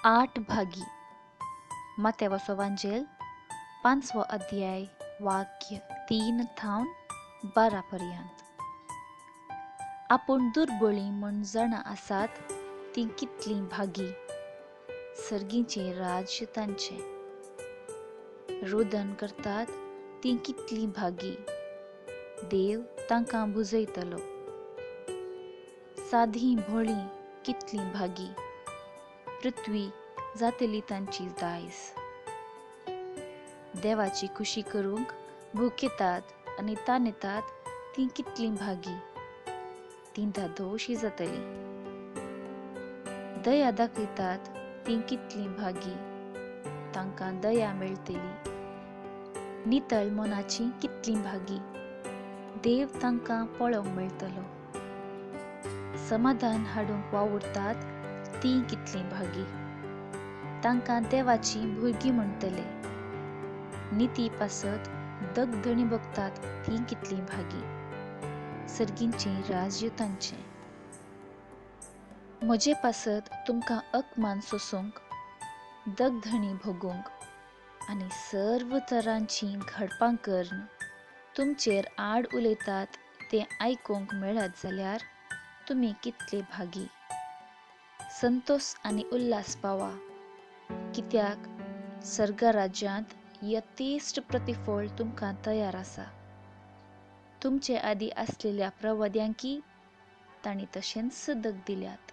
आठ भागी मत्तेवाचो वांजेल 5वो अध्याय वाक्य 3 थावन 12 पर्यंत. आपूण दुर्बळी म्हण जाणां आसात ती कितली भागी, सर्गीचे राज्य तांचे. रोदन करतात ती कितली भागी, देव तांकां बुजयतलो. साधी भोळी कितली भागी, पृथ्वी जातली तांची दायज. देवाची खुशी करूंक भुकेतात आनी तांनेतात ती कितली भागी, ती धादोशी जातली. दया दाखयतात ती कितली भागी, तांकां दया मेळटली. नितळ मनाची कितली भागी, देव तांकां पळोवंक मेळटलो. समाधान हाडूंक वावुरतात ती कितली भागी, तांकां देवाची भुरगीं म्हणटले. निती पासत दगधणी बगतात ती कितली भागी, सर्गींचे राज्य तांचे. म्हजे पासत तुमकां अकमान सोसूंक, दगधणी भोगूंक आनी सर्व तरांची घडपां करून तुमचेर आड उलयतात तें आयकूंक मेळत जाल्यार तुमी कितले भागी. संतोष आनी उल्हास पावा, कित्याक सर्गा राज्यांत यथेश्ट प्रतिफळ तुमकां तयार आसा. तुमचे आदी आसलेल्या प्रवाद्यांकी तांणी तशेंच दग दिल्यात.